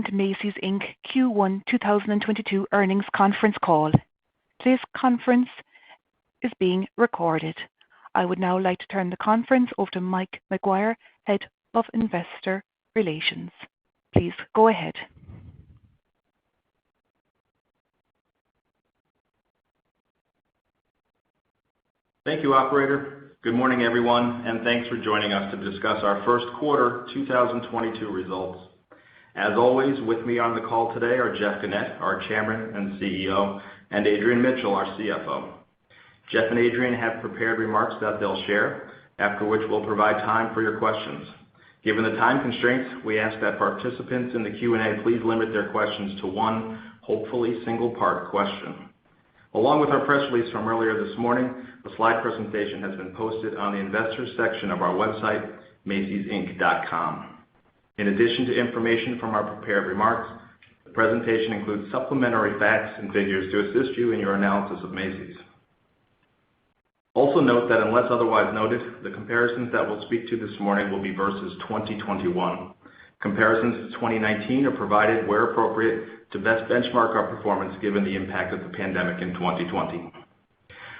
To Macy's Inc. Q1 2022 earnings conference call. Today's conference is being recorded. I would now like to turn the conference over to Mike McGuire, Head of Investor Relations. Please go ahead. Thank you, operator. Good morning, everyone, and thanks for joining us to discuss our first quarter 2022 results. As always, with me on the call today are Jeff Gennette, our Chairman and CEO, and Adrian Mitchell, our CFO. Jeff and Adrian have prepared remarks that they'll share, after which we'll provide time for your questions. Given the time constraints, we ask that participants in the Q&A please limit their questions to one, hopefully single-part question. Along with our press release from earlier this morning, a slide presentation has been posted on the investors section of our website, macysinc.com. In addition to information from our prepared remarks, the presentation includes supplementary facts and figures to assist you in your analysis of Macy's. Also note that unless otherwise noted, the comparisons that we'll speak to this morning will be versus 2021. Comparisons to 2019 are provided where appropriate to best benchmark our performance given the impact of the pandemic in 2020.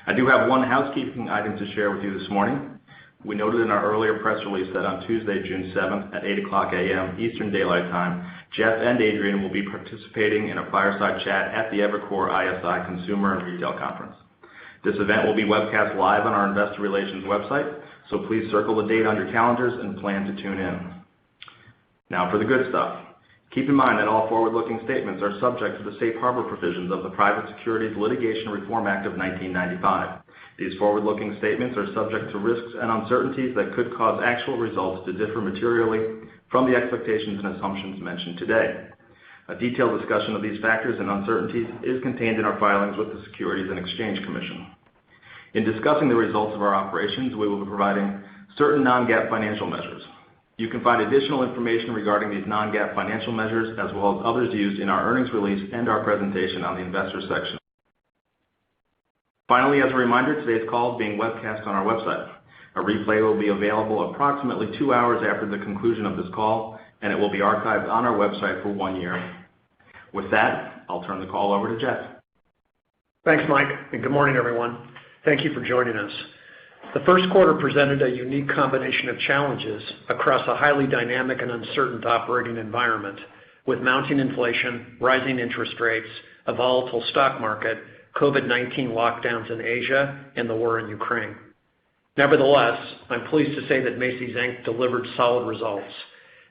I do have one housekeeping item to share with you this morning. We noted in our earlier press release that on Tuesday, June 7th at 8:00 a.m. Eastern Daylight Time, Jeff and Adrian will be participating in a fireside chat at the Evercore ISI Consumer and Retail Conference. This event will be webcast live on our investor relations website, so please circle the date on your calendars and plan to tune in. Now for the good stuff. Keep in mind that all forward-looking statements are subject to the safe harbor provisions of the Private Securities Litigation Reform Act of 1995. These forward-looking statements are subject to risks and uncertainties that could cause actual results to differ materially from the expectations and assumptions mentioned today. A detailed discussion of these factors and uncertainties is contained in our filings with the Securities and Exchange Commission. In discussing the results of our operations, we will be providing certain non-GAAP financial measures. You can find additional information regarding these non-GAAP financial measures as well as others used in our earnings release and our presentation on the investors section. Finally, as a reminder, today's call is being webcast on our website. A replay will be available approximately 2 hours after the conclusion of this call, and it will be archived on our website for 1 year. With that, I'll turn the call over to Jeff. Thanks, Mike, and good morning, everyone. Thank you for joining us. The first quarter presented a unique combination of challenges across a highly dynamic and uncertain operating environment, with mounting inflation, rising interest rates, a volatile stock market, COVID-19 lockdowns in Asia, and the war in Ukraine. Nevertheless, I'm pleased to say that Macy's Inc. delivered solid results,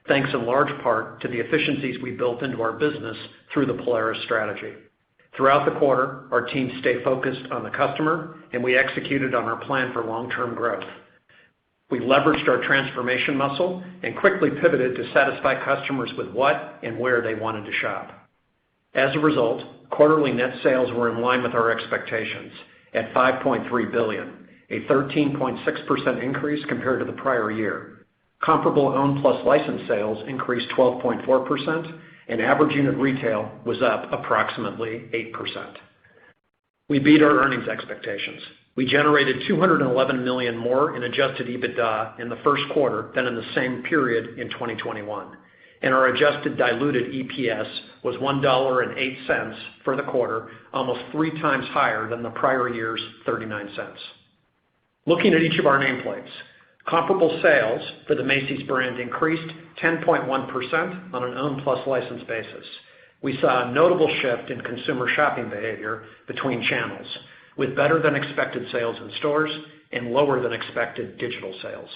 thanks in large part to the efficiencies we built into our business through the Polaris strategy. Throughout the quarter, our team stayed focused on the customer, and we executed on our plan for long-term growth. We leveraged our transformation muscle and quickly pivoted to satisfy customers with what and where they wanted to shop. As a result, quarterly net sales were in line with our expectations at $5.3 billion, a 13.6% increase compared to the prior year. Comparable owned plus licensed sales increased 12.4%, and average unit retail was up approximately 8%. We beat our earnings expectations. We generated $211 million more in adjusted EBITDA in the first quarter than in the same period in 2021, and our adjusted diluted EPS was $1.08 for the quarter, almost 3 times higher than the prior year's 39 cents. Looking at each of our nameplates, comparable sales for the Macy's brand increased 10.1% on an owned plus licensed basis. We saw a notable shift in consumer shopping behavior between channels, with better than expected sales in stores and lower than expected digital sales.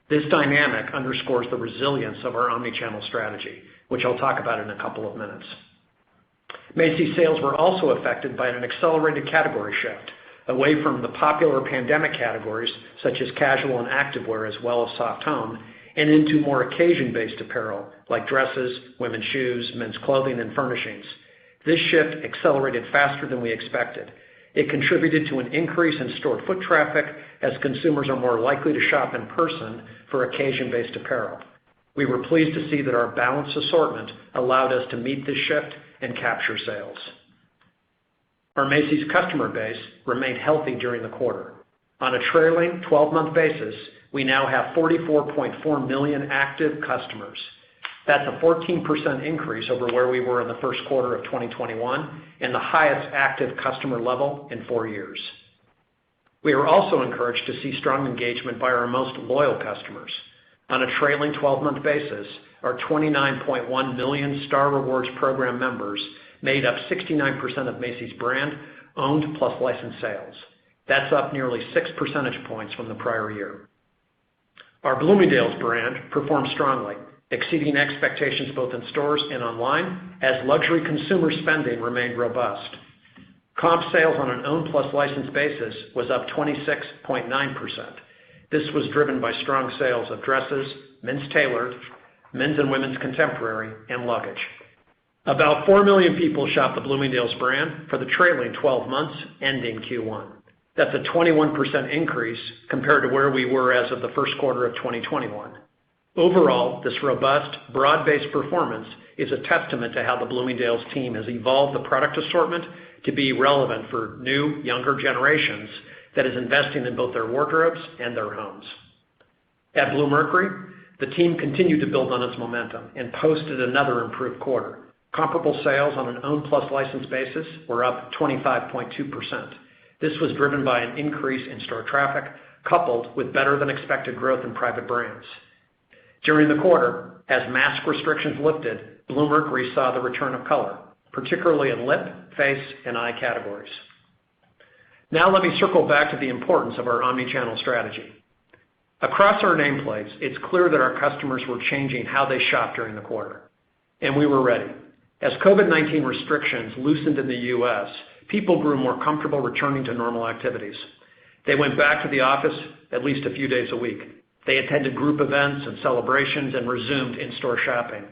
This dynamic underscores the resilience of our omnichannel strategy, which I'll talk about in a couple of minutes. Macy's sales were also affected by an accelerated category shift away from the popular pandemic categories such as casual and activewear as well as soft home, and into more occasion-based apparel like dresses, women's shoes, men's clothing, and furnishings. This shift accelerated faster than we expected. It contributed to an increase in store foot traffic as consumers are more likely to shop in person for occasion-based apparel. We were pleased to see that our balanced assortment allowed us to meet this shift and capture sales. Our Macy's customer base remained healthy during the quarter. On a trailing 12-month basis, we now have 44.4 million active customers. That's a 14% increase over where we were in the first quarter of 2021 and the highest active customer level in 4 years. We are also encouraged to see strong engagement by our most loyal customers. On a trailing 12-month basis, our 29.1 million Star Rewards program members made up 69% of Macy's brand owned plus licensed sales. That's up nearly 6 percentage points from the prior year. Our Bloomingdale's brand performed strongly, exceeding expectations both in stores and online as luxury consumer spending remained robust. Comp sales on an owned plus licensed basis was up 26.9%. This was driven by strong sales of dresses, men's tailored, men's and women's contemporary, and luggage. About 4 million people shopped the Bloomingdale's brand for the trailing 12 months ending Q1. That's a 21% increase compared to where we were as of the first quarter of 2021. Overall, this robust, broad-based performance is a testament to how the Bloomingdale's team has evolved the product assortment to be relevant for new, younger generations that is investing in both their wardrobes and their homes. At Bluemercury, the team continued to build on its momentum and posted another improved quarter. Comparable sales on an owned plus licensed basis were up 25.2%. This was driven by an increase in store traffic, coupled with better than expected growth in private brands. During the quarter, as mask restrictions lifted, Bluemercury saw the return of color, particularly in lip, face, and eye categories. Now let me circle back to the importance of our omnichannel strategy. Across our nameplates, it's clear that our customers were changing how they shop during the quarter, and we were ready. As COVID-19 restrictions loosened in the U.S., people grew more comfortable returning to normal activities. They went back to the office at least a few days a week. They attended group events and celebrations and resumed in-store shopping.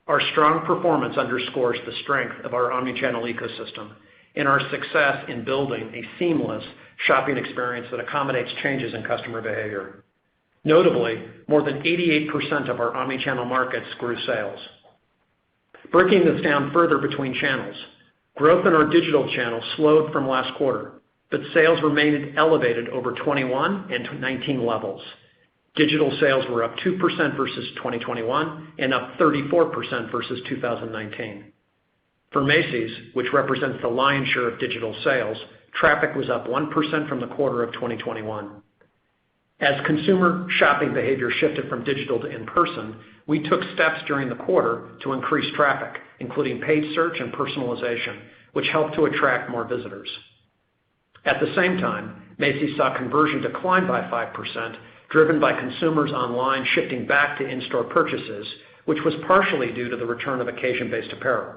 Our strong performance underscores the strength of our omnichannel ecosystem and our success in building a seamless shopping experience that accommodates changes in customer behavior. Notably, more than 88% of our omnichannel markets grew sales. Breaking this down further between channels, growth in our digital channel slowed from last quarter, but sales remained elevated over 21 and 19 levels. Digital sales were up 2% versus 2021 and up 34% versus 2019. For Macy's, which represents the lion's share of digital sales, traffic was up 1% from the quarter of 2021. As consumer shopping behavior shifted from digital to in-person, we took steps during the quarter to increase traffic, including paid search and personalization, which helped to attract more visitors. At the same time, Macy's saw conversion decline by 5%, driven by consumers online shifting back to in-store purchases, which was partially due to the return of occasion-based apparel.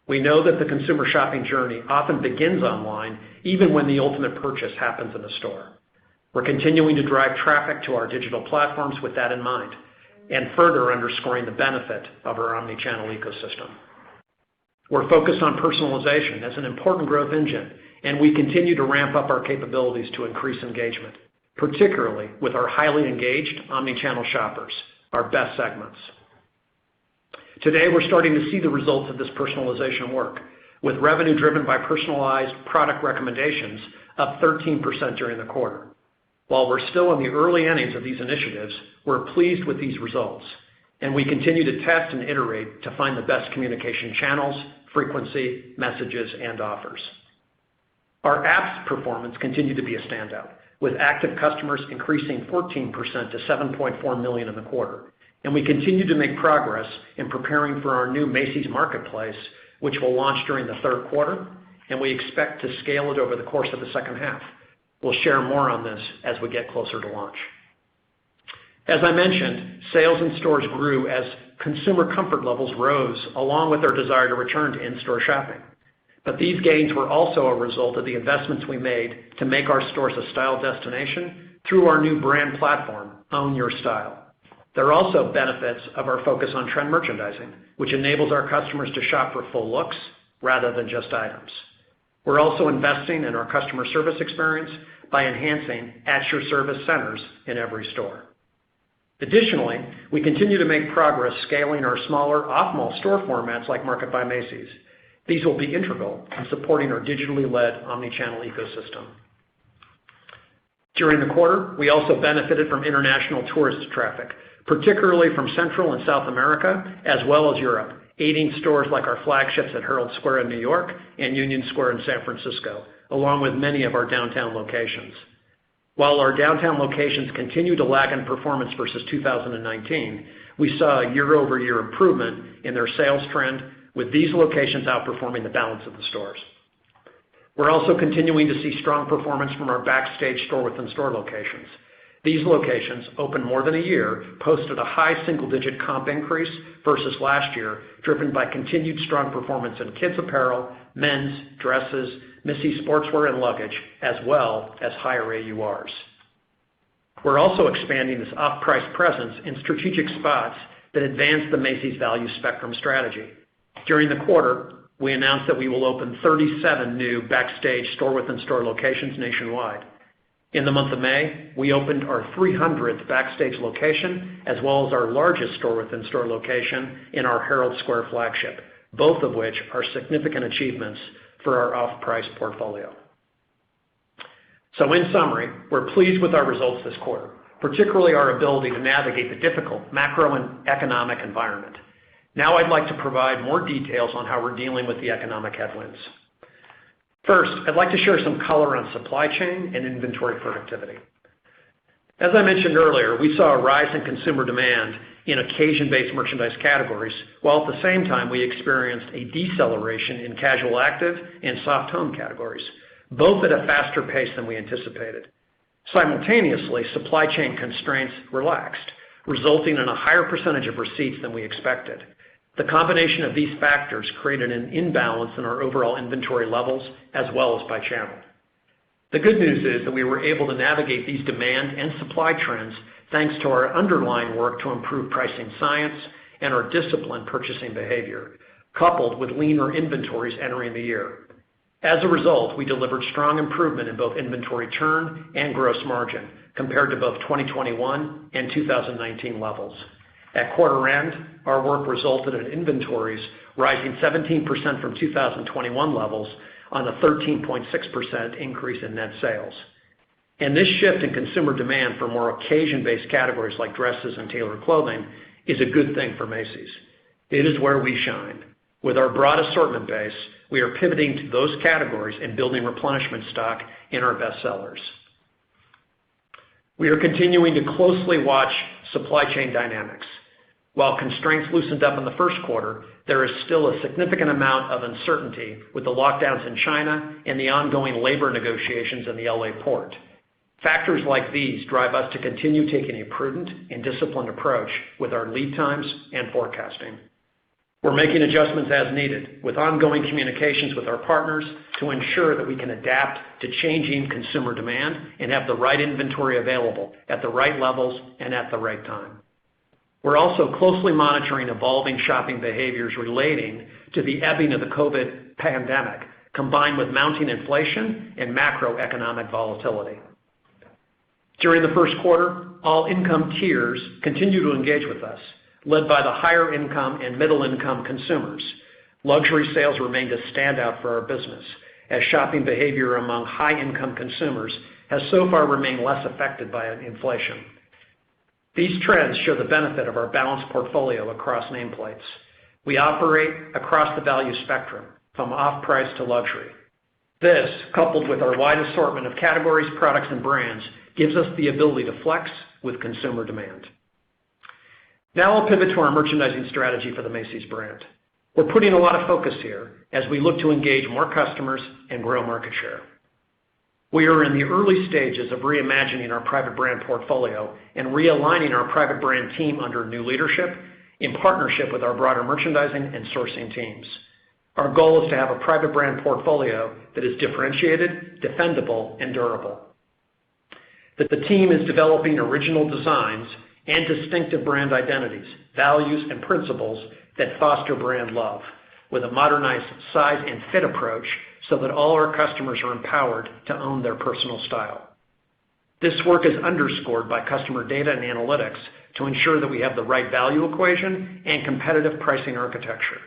We know that the consumer shopping journey often begins online, even when the ultimate purchase happens in a store. We're continuing to drive traffic to our digital platforms with that in mind, and further underscoring the benefit of our omnichannel ecosystem. We're focused on personalization as an important growth engine, and we continue to ramp up our capabilities to increase engagement, particularly with our highly engaged omnichannel shoppers, our best segments. Today, we're starting to see the results of this personalization work, with revenue driven by personalized product recommendations up 13% during the quarter. While we're still in the early innings of these initiatives, we're pleased with these results, and we continue to test and iterate to find the best communication channels, frequency, messages, and offers. Our app's performance continued to be a standout, with active customers increasing 14% to 7.4 million in the quarter. And we continue to make progress in preparing for our new Macy's Marketplace, which will launch during the third quarter, and we expect to scale it over the course of the second half. We'll share more on this as we get closer to launch. As I mentioned, sales in stores grew as consumer comfort levels rose, along with their desire to return to in-store shopping. But these gains were also a result of the investments we made to make our stores a style destination through our new brand platform, Own Your Style. There are also benefits of our focus on trend merchandising, which enables our customers to shop for full looks rather than just items. We're also investing in our customer service experience by enhancing at-your service centers in every store. Additionally, we continue to make progress scaling our smaller off-mall store formats like Market by Macy's. These will be integral in supporting our digitally led omnichannel ecosystem. During the quarter, we also benefited from international tourist traffic, particularly from Central and South America, as well as Europe, aiding stores like our flagships at Herald Square in New York and Union Square in San Francisco, along with many of our downtown locations. While our downtown locations continue to lag in performance versus 2019, we saw a year-over-year improvement in their sales trend, with these locations outperforming the balance of the stores. We're also continuing to see strong performance from our Backstage store-within-store locations. These locations, open more than a year, posted a high single-digit comp increase versus last year, driven by continued strong performance in kids apparel, men's, dresses, Macy sportswear and luggage, as well as higher AURs. We're also expanding this off-price presence in strategic spots that advance the Macy's value spectrum strategy. During the quarter, we announced that we will open 37 new Backstage store-within-store locations nationwide. In the month of May, we opened our 300th Backstage location, as well as our largest store-within-store location in our Herald Square flagship, both of which are significant achievements for our off-price portfolio. So in summary, we're pleased with our results this quarter, particularly our ability to navigate the difficult macroeconomic environment. Now I'd like to provide more details on how we're dealing with the economic headwinds. First, I'd like to share some color on supply chain and inventory productivity. As I mentioned earlier, we saw a rise in consumer demand in occasion-based merchandise categories, while at the same time we experienced a deceleration in casual active and soft home categories, both at a faster pace than we anticipated. Simultaneously, supply chain constraints relaxed, resulting in a higher percentage of receipts than we expected. The combination of these factors created an imbalance in our overall inventory levels as well as by channel. The good news is that we were able to navigate these demand and supply trends thanks to our underlying work to improve pricing science and our disciplined purchasing behavior, coupled with leaner inventories entering the year. As a result, we delivered strong improvement in both inventory turn and gross margin compared to both 2021 and 2019 levels. At quarter end, our work resulted in inventories rising 17% from 2021 levels on a 13.6% increase in net sales. And this shift in consumer demand for more occasion-based categories like dresses and tailored clothing is a good thing for Macy's. It is where we shine. With our broad assortment base, we are pivoting to those categories and building replenishment stock in our best sellers. We are continuing to closely watch supply chain dynamics. While constraints loosened up in the first quarter, there is still a significant amount of uncertainty with the lockdowns in China and the ongoing labor negotiations in the LA port. Factors like these drive us to continue taking a prudent and disciplined approach with our lead times and forecasting. We're making adjustments as needed, with ongoing communications with our partners to ensure that we can adapt to changing consumer demand and have the right inventory available at the right levels and at the right time. We're also closely monitoring evolving shopping behaviors relating to the ebbing of the COVID pandemic, combined with mounting inflation and macroeconomic volatility. During the first quarter, all income tiers continue to engage with us, led by the higher income and middle income consumers. Luxury sales remained a standout for our business, as shopping behavior among high income consumers has so far remained less affected by inflation. These trends show the benefit of our balanced portfolio across nameplates. We operate across the value spectrum, from off-price to luxury. This, coupled with our wide assortment of categories, products, and brands, gives us the ability to flex with consumer demand. Now I'll pivot to our merchandising strategy for the Macy's brand. We're putting a lot of focus here as we look to engage more customers and grow market share. We are in the early stages of reimagining our private brand portfolio and realigning our private brand team under new leadership in partnership with our broader merchandising and sourcing teams. Our goal is to have a private brand portfolio that is differentiated, defendable, and durable. The team is developing original designs and distinctive brand identities, values, and principles that foster brand love, with a modernized size and fit approach so that all our customers are empowered to own their personal style. This work is underscored by customer data and analytics to ensure that we have the right value equation and competitive pricing architecture.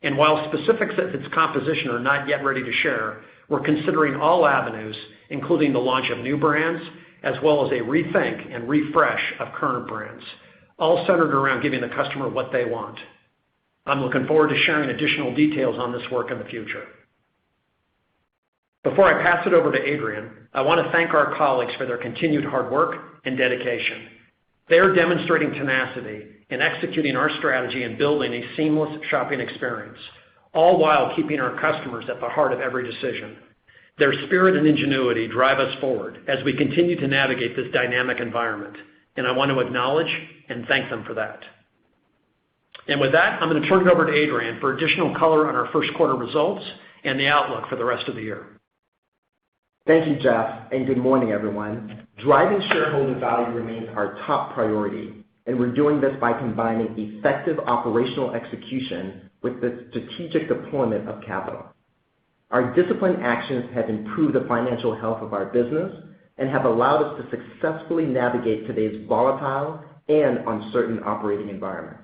And while specifics of its composition are not yet ready to share, we're considering all avenues, including the launch of new brands, as well as a rethink and refresh of current brands, all centered around giving the customer what they want. I'm looking forward to sharing additional details on this work in the future. Before I pass it over to Adrian, I want to thank our colleagues for their continued hard work and dedication. They are demonstrating tenacity in executing our strategy and building a seamless shopping experience, all while keeping our customers at the heart of every decision. Their spirit and ingenuity drive us forward as we continue to navigate this dynamic environment, and I want to acknowledge and thank them for that. And with that, I'm going to turn it over to Adrian for additional color on our first quarter results and the outlook for the rest of the year. Thank you, Jeff, and good morning, everyone. Driving shareholder value remains our top priority, and we're doing this by combining effective operational execution with the strategic deployment of capital. Our disciplined actions have improved the financial health of our business and have allowed us to successfully navigate today's volatile and uncertain operating environment.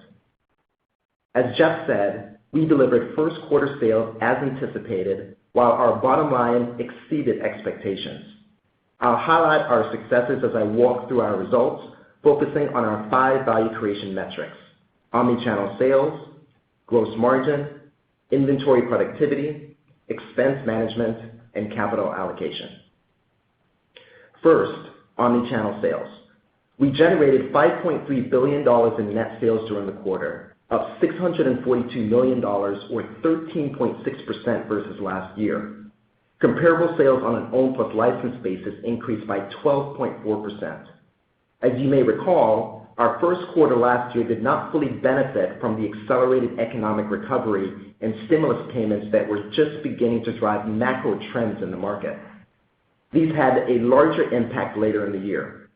As Jeff said, we delivered first quarter sales as anticipated, while our bottom line exceeded expectations. I'll highlight our successes as I walk through our results, focusing on our 5 value creation metrics: omnichannel sales, gross margin, inventory productivity, expense management, and capital allocation. First, omnichannel sales. We generated $5.3 billion in net sales during the quarter, up $642 million or 13.6% versus last year. Comparable sales on an owned plus licensed basis increased by 12.4%. As you may recall, our first quarter last year did not fully benefit from the accelerated economic recovery and stimulus payments that were just beginning to drive macro trends in the market. These had a larger impact later in the year.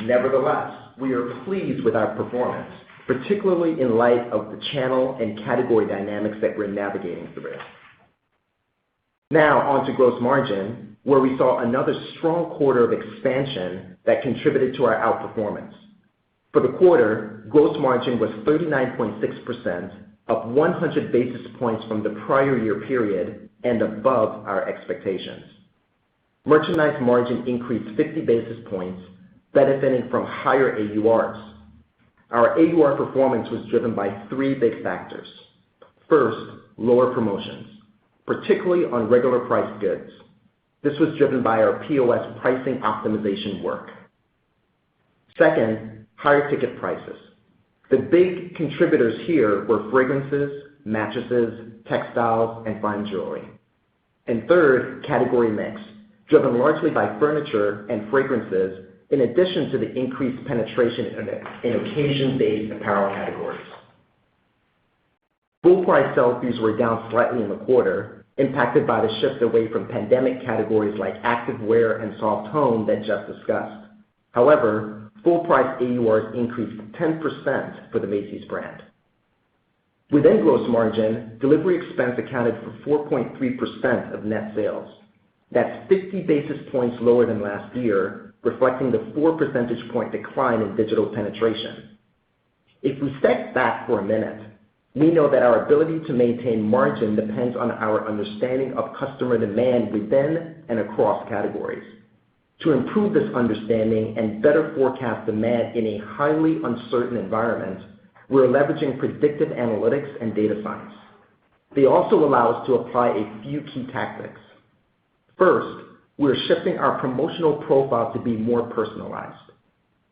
Nevertheless, we are pleased with our performance, particularly in light of the channel and category dynamics that we're navigating through. Now on to gross margin, where we saw another strong quarter of expansion that contributed to our outperformance. For the quarter, gross margin was 39.6%, up 100 basis points from the prior year period and above our expectations. Merchandise margin increased 50 basis points, benefiting from higher AURs. Our AUR performance was driven by 3 big factors. First, lower promotions, particularly on regular priced goods. This was driven by our POS pricing optimization work. Second, higher ticket prices. The big contributors here were fragrances, mattresses, textiles, and fine jewelry. And third, category mix, driven largely by furniture and fragrances, in addition to the increased penetration in occasion-based apparel categories. Full price sell-throughs were down slightly in the quarter, impacted by the shift away from pandemic categories like activewear and soft home that Jeff discussed. However, full price AURs increased 10% for the Macy's brand. Within gross margin, delivery expense accounted for 4.3% of net sales. That's 50 basis points lower than last year, reflecting the 4 percentage point decline in digital penetration. If we step back for a minute, we know that our ability to maintain margin depends on our understanding of customer demand within and across categories. To improve this understanding and better forecast demand in a highly uncertain environment, we're leveraging predictive analytics and data science. They also allow us to apply a few key tactics. First, we're shifting our promotional profile to be more personalized.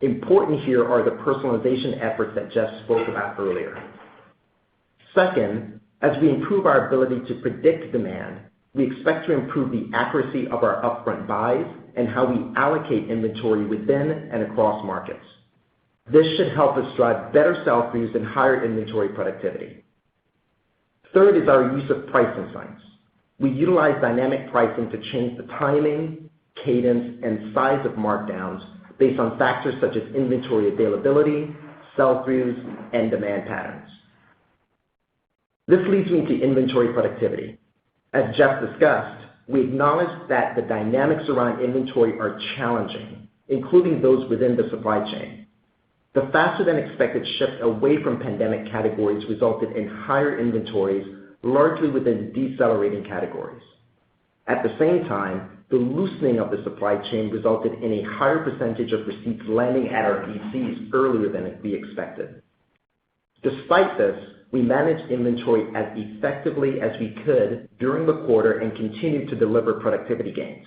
Important here are the personalization efforts that Jeff spoke about earlier. Second, as we improve our ability to predict demand, we expect to improve the accuracy of our upfront buys and how we allocate inventory within and across markets. This should help us drive better sell-throughs and higher inventory productivity. Third is our use of price insights. We utilize dynamic pricing to change the timing, cadence, and size of markdowns based on factors such as inventory availability, sell-throughs, and demand patterns. This leads me to inventory productivity. As Jeff discussed, we acknowledge that the dynamics around inventory are challenging, including those within the supply chain. The faster than expected shift away from pandemic categories resulted in higher inventories, largely within decelerating categories. At the same time, the loosening of the supply chain resulted in a higher percentage of receipts landing at our DCs earlier than we expected. Despite this, we managed inventory as effectively as we could during the quarter and continued to deliver productivity gains.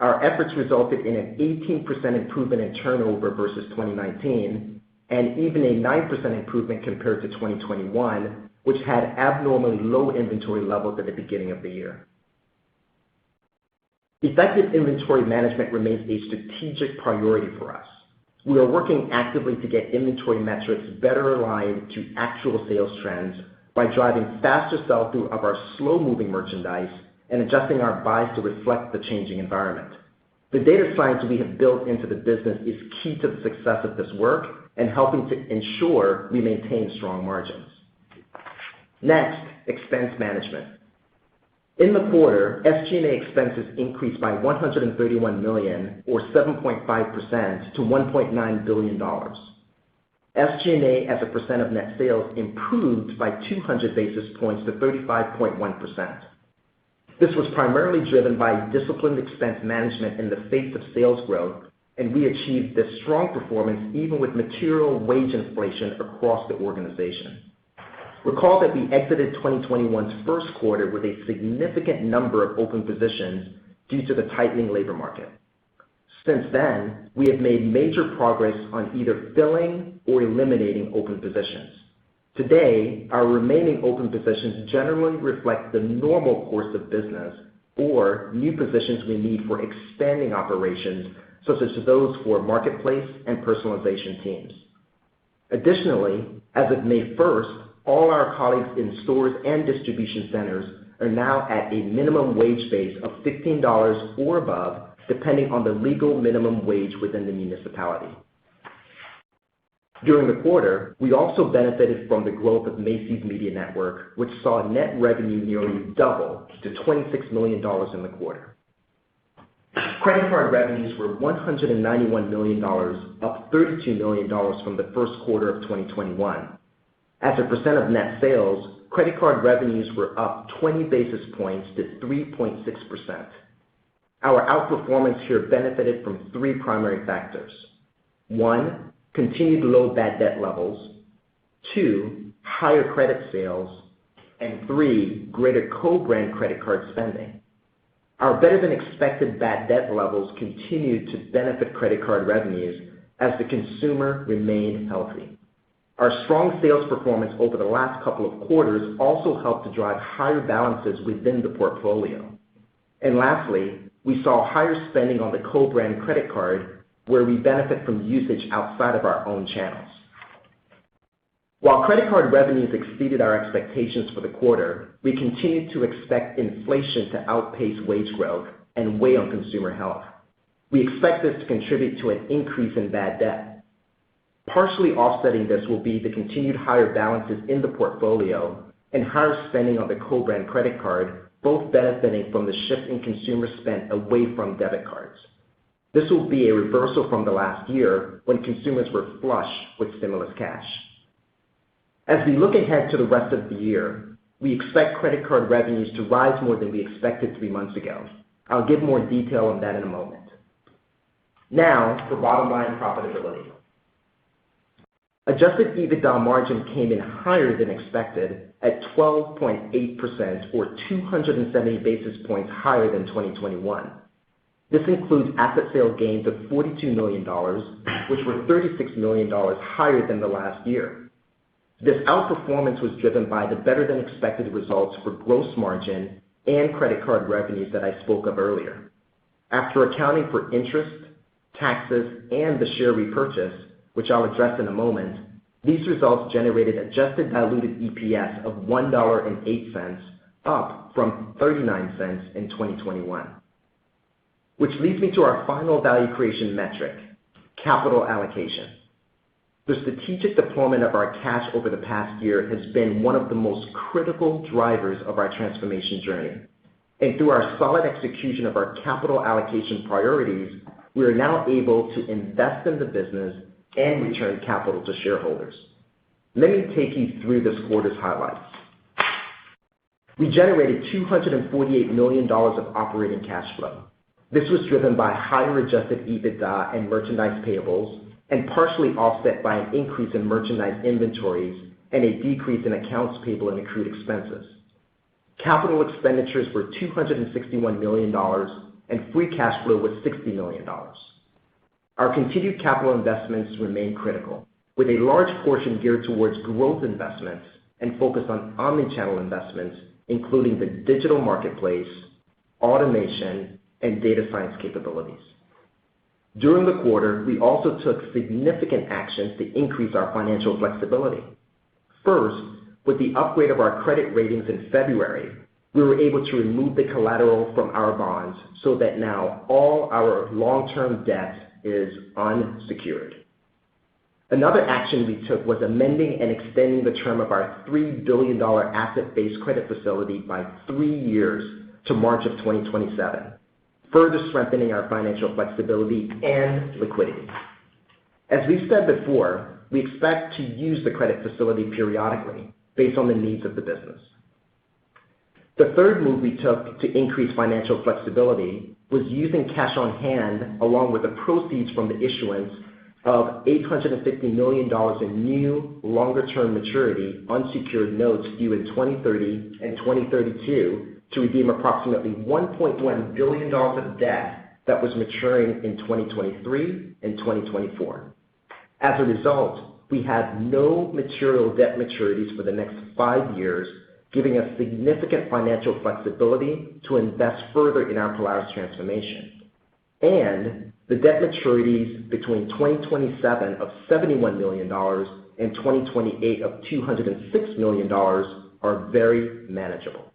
Our efforts resulted in an 18% improvement in turnover versus 2019, and even a 9% improvement compared to 2021, which had abnormally low inventory levels at the beginning of the year. Effective inventory management remains a strategic priority for us. We are working actively to get inventory metrics better aligned to actual sales trends by driving faster sell-through of our slow-moving merchandise and adjusting our buys to reflect the changing environment. The data science we have built into the business is key to the success of this work and helping to ensure we maintain strong margins. Next, expense management. In the quarter, SG&A expenses increased by $131 million, or 7.5%, to $1.9 billion. SG&A as a percent of net sales improved by 200 basis points to 35.1%. This was primarily driven by disciplined expense management in the face of sales growth, and we achieved this strong performance even with material wage inflation across the organization. Recall that we exited 2021's first quarter with a significant number of open positions due to the tightening labor market. Since then, we have made major progress on either filling or eliminating open positions. Today, our remaining open positions generally reflect the normal course of business or new positions we need for expanding operations, such as those for marketplace and personalization teams. Additionally, as of May 1st, all our colleagues in stores and distribution centers are now at a minimum wage base of $15 or above, depending on the legal minimum wage within the municipality. During the quarter, we also benefited from the growth of Macy's Media Network, which saw net revenue nearly double to $26 million in the quarter. Credit card revenues were $191 million, up $32 million from the first quarter of 2021. As a percent of net sales, credit card revenues were up 20 basis points to 3.6%. Our outperformance here benefited from three primary factors. One, continued low bad debt levels. Two, higher credit sales. And three, greater co-brand credit card spending. Our better-than-expected bad debt levels continued to benefit credit card revenues as the consumer remained healthy. Our strong sales performance over the last couple of quarters also helped to drive higher balances within the portfolio. And lastly, we saw higher spending on the co-brand credit card, where we benefit from usage outside of our own channels. While credit card revenues exceeded our expectations for the quarter, we continue to expect inflation to outpace wage growth and weigh on consumer health. We expect this to contribute to an increase in bad debt. Partially offsetting this will be the continued higher balances in the portfolio and higher spending on the co-brand credit card, both benefiting from the shift in consumer spend away from debit cards. This will be a reversal from the last year when consumers were flush with stimulus cash. As we look ahead to the rest of the year, we expect credit card revenues to rise more than we expected 3 months ago. I'll give more detail on that in a moment. Now, for bottom line profitability. Adjusted EBITDA margin came in higher than expected at 12.8%, or 270 basis points higher than 2021. This includes asset sale gains of $42 million, which were $36 million higher than the last year. This outperformance was driven by the better-than-expected results for gross margin and credit card revenues that I spoke of earlier. After accounting for interest, taxes, and the share repurchase, which I'll address in a moment, these results generated adjusted diluted EPS of $1.08, up from 39 cents in 2021. Which leads me to our final value creation metric, capital allocation. The strategic deployment of our cash over the past year has been one of the most critical drivers of our transformation journey. And through our solid execution of our capital allocation priorities, we are now able to invest in the business and return capital to shareholders. Let me take you through this quarter's highlights. We generated $248 million of operating cash flow. This was driven by higher adjusted EBITDA and merchandise payables, and partially offset by an increase in merchandise inventories and a decrease in accounts payable and accrued expenses. Capital expenditures were $261 million, and free cash flow was $60 million. Our continued capital investments remain critical, with a large portion geared towards growth investments and focused on omni-channel investments, including the digital marketplace, automation, and data science capabilities. During the quarter, we also took significant actions to increase our financial flexibility. First, with the upgrade of our credit ratings in February, we were able to remove the collateral from our bonds so that now all our long-term debt is unsecured. Another action we took was amending and extending the term of our $3 billion asset-based credit facility by 3 years to March of 2027, further strengthening our financial flexibility and liquidity. As we've said before, we expect to use the credit facility periodically based on the needs of the business. The third move we took to increase financial flexibility was using cash on hand along with the proceeds from the issuance of $850 million in new, longer-term maturity unsecured notes due in 2030 and 2032 to redeem approximately $1.1 billion of debt that was maturing in 2023 and 2024. As a result, we have no material debt maturities for the next 5 years, giving us significant financial flexibility to invest further in our Polaris transformation. And the debt maturities between 2027 of $71 million and 2028 of $206 million are very manageable.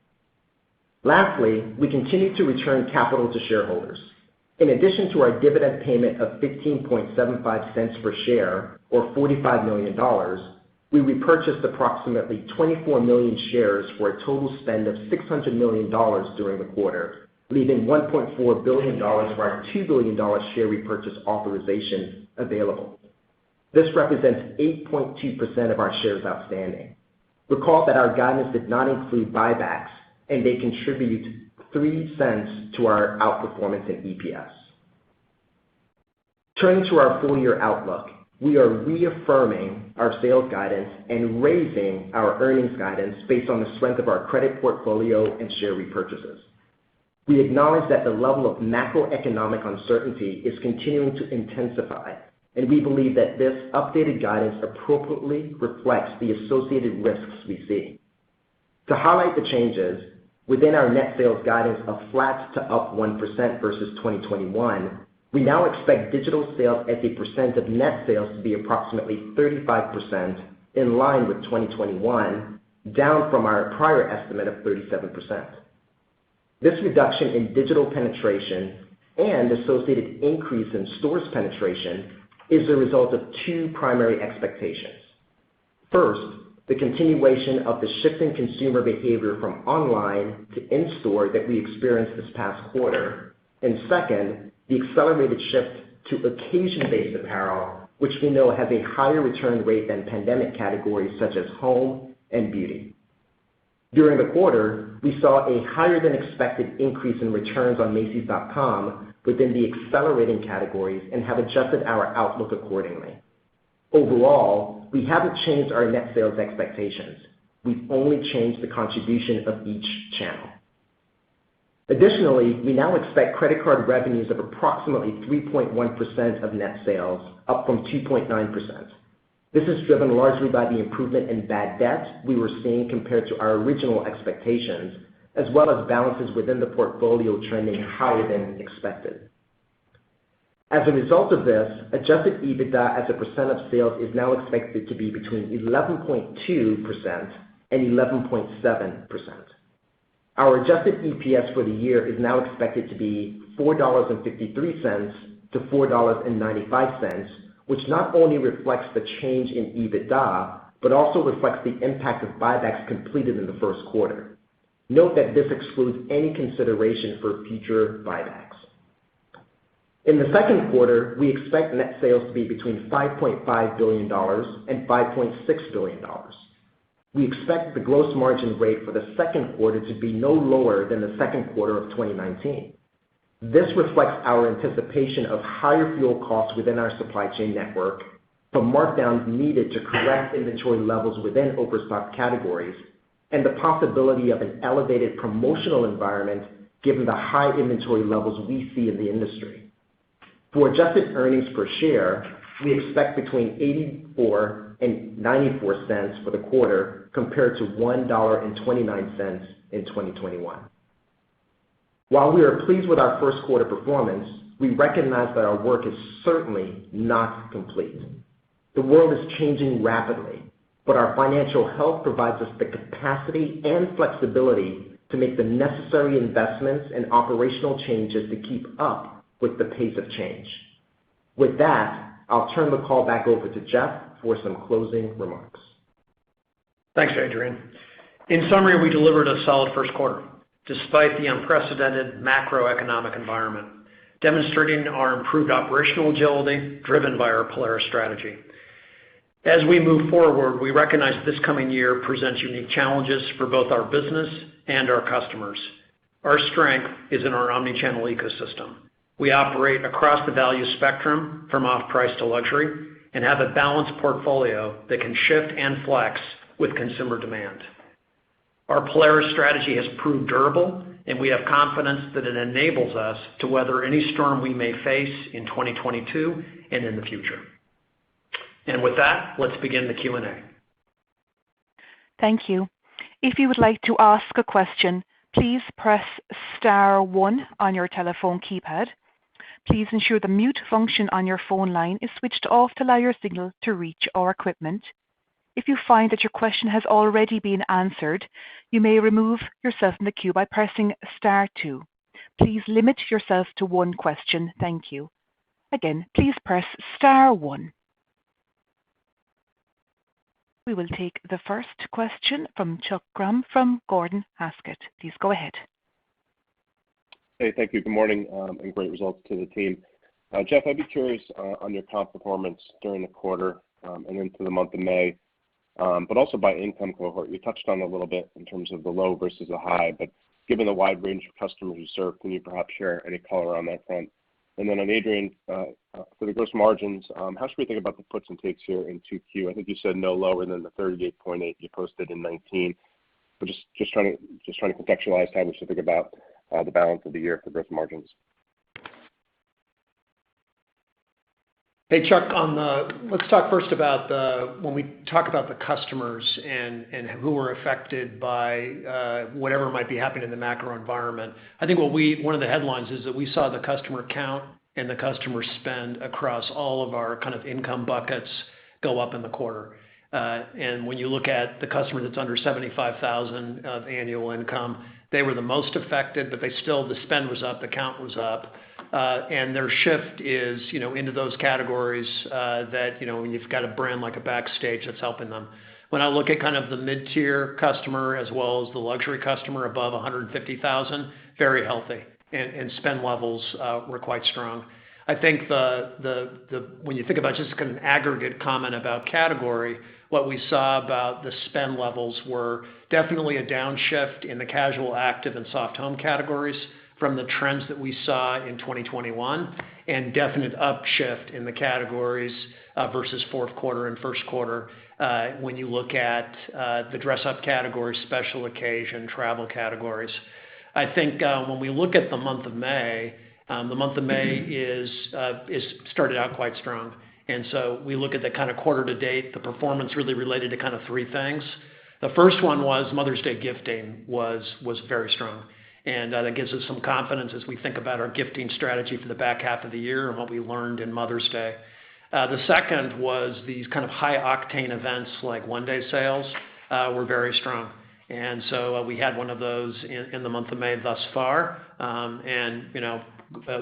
Lastly, we continue to return capital to shareholders. In addition to our dividend payment of 15.75 cents per share, or $45 million, we repurchased approximately 24 million shares for a total spend of $600 million during the quarter, leaving $1.4 billion of our $2 billion share repurchase authorization available. This represents 8.2% of our shares outstanding. Recall that our guidance did not include buybacks, and they contribute 3 cents to our outperformance in EPS. Turning to our full-year outlook, we are reaffirming our sales guidance and raising our earnings guidance based on the strength of our credit portfolio and share repurchases. We acknowledge that the level of macroeconomic uncertainty is continuing to intensify, and we believe that this updated guidance appropriately reflects the associated risks we see. To highlight the changes, within our net sales guidance of flat to up 1% versus 2021, we now expect digital sales as a percent of net sales to be approximately 35%, in line with 2021, down from our prior estimate of 37%. This reduction in digital penetration and associated increase in stores penetration is the result of 2 primary expectations. First, the continuation of the shift in consumer behavior from online to in-store that we experienced this past quarter, and second, the accelerated shift to occasion-based apparel, which we know has a higher return rate than pandemic categories such as home and beauty. During the quarter, we saw a higher than expected increase in returns on Macys.com within the accelerating categories and have adjusted our outlook accordingly. Overall, we haven't changed our net sales expectations. We've only changed the contribution of each channel. Additionally, we now expect credit card revenues of approximately 3.1% of net sales, up from 2.9%. This is driven largely by the improvement in bad debt we were seeing compared to our original expectations, as well as balances within the portfolio trending higher than expected. As a result of this, adjusted EBITDA as a percent of sales is now expected to be between 11.2% and 11.7%. Our adjusted EPS for the year is now expected to be $4.53 to $4.95, which not only reflects the change in EBITDA, but also reflects the impact of buybacks completed in the first quarter. Note that this excludes any consideration for future buybacks. In the second quarter, we expect net sales to be between $5.5 billion and $5.6 billion. We expect the gross margin rate for the second quarter to be no lower than the second quarter of 2019. This reflects our anticipation of higher fuel costs within our supply chain network, from markdowns needed to correct inventory levels within overstocked categories, and the possibility of an elevated promotional environment given the high inventory levels we see in the industry. For adjusted earnings per share, we expect between 84 and 94 cents for the quarter compared to $1.29 in 2021. While we are pleased with our first quarter performance, we recognize that our work is certainly not complete. The world is changing rapidly, but our financial health provides us the capacity and flexibility to make the necessary investments and operational changes to keep up with the pace of change. With that, I'll turn the call back over to Jeff for some closing remarks. Thanks, Adrian. In summary, we delivered a solid first quarter despite the unprecedented macroeconomic environment, demonstrating our improved operational agility driven by our Polaris strategy. As we move forward, we recognize this coming year presents unique challenges for both our business and our customers. Our strength is in our omni-channel ecosystem. We operate across the value spectrum from off-price to luxury and have a balanced portfolio that can shift and flex with consumer demand. Our Polaris strategy has proved durable, and we have confidence that it enables us to weather any storm we may face in 2022 and in the future. And with that, let's begin the Q&A. Thank you. If you would like to ask a question, please press star one on your telephone keypad. Please ensure the mute function on your phone line is switched off to allow your signal to reach our equipment. If you find that your question has already been answered, you may remove yourself from the queue by pressing star two. Please limit yourself to one question. Thank you. Again, please press star one. We will take the first question from Chuck Grom from Gordon Haskett. Please go ahead. Hey, thank you. Good morning, and great results to the team. Jeff, I'd be curious on your comp performance during the quarter and into the month of May, but also by income cohort. You touched on it a little bit in terms of the low versus the high, but given the wide range of customers you serve, can you perhaps share any color on that front? And then on Adrian, for the gross margins, how should we think about the puts and takes here in 2Q? I think you said no lower than the 38.8 you posted in 19, but just trying to contextualize how we should think about the balance of the year for gross margins. Hey, Chuck, let's talk first about when we talk about the customers and who were affected by whatever might be happening in the macro environment. I think one of the headlines is that we saw the customer count and the customer spend across all of our kind of income buckets go up in the quarter. And when you look at the customer that's under $75,000 of annual income, they were the most affected, but the spend was up, the count was up. And their shift is, into those categories that, when you've got a brand like a Backstage that's helping them. When I look at kind of the mid-tier customer as well as the luxury customer above $150,000, very healthy, and spend levels were quite strong. I think when you think about just kind of an aggregate comment about category, what we saw about the spend levels were definitely a downshift in the casual, active, and soft home categories from the trends that we saw in 2021, and definite upshift in the categories versus fourth quarter and first quarter when you look at the dress-up categories, special occasion, travel categories. I think when we look at the month of May, is started out quite strong. And so we look at the kind of quarter to date, the performance really related to kind of three things. The first one was Mother's Day gifting was very strong. And that gives us some confidence as we think about our gifting strategy for the back half of the year and what we learned in Mother's Day. The second was these kind of high octane events like one-day sales were very strong. And so we had one of those in the month of May thus far, and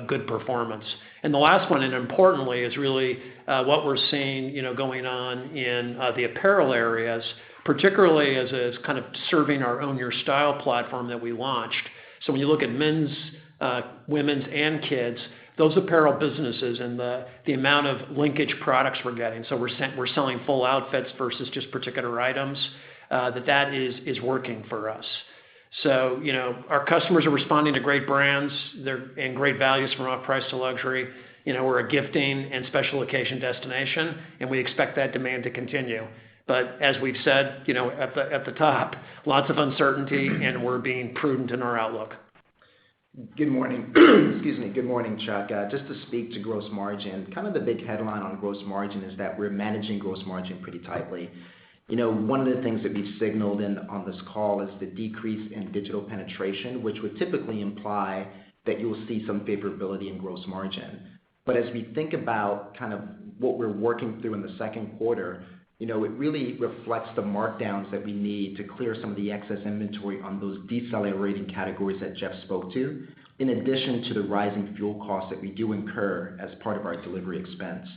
good performance. And the last one, and importantly, is really what we're seeing, going on in the apparel areas, particularly as kind of serving our Own Your Style platform that we launched. So when you look at men's, women's, and kids, those apparel businesses and the amount of linkage products we're getting. So we're selling full outfits versus just particular items. That is working for us. So, our customers are responding to great brands and great values from off-price to luxury. We're a gifting and special occasion destination, and we expect that demand to continue. But as we've said, at the top, lots of uncertainty, and we're being prudent in our outlook. Good morning. Excuse me. Good morning, Chuck. Just to speak to gross margin, kind of the big headline on gross margin is that we're managing gross margin pretty tightly. One of the things that we've signaled on this call is the decrease in digital penetration, which would typically imply that you'll see some favorability in gross margin. But as we think about kind of what we're working through in the second quarter, it really reflects the markdowns that we need to clear some of the excess inventory on those decelerating categories that Jeff spoke to, in addition to the rising fuel costs that we do incur as part of our delivery expense.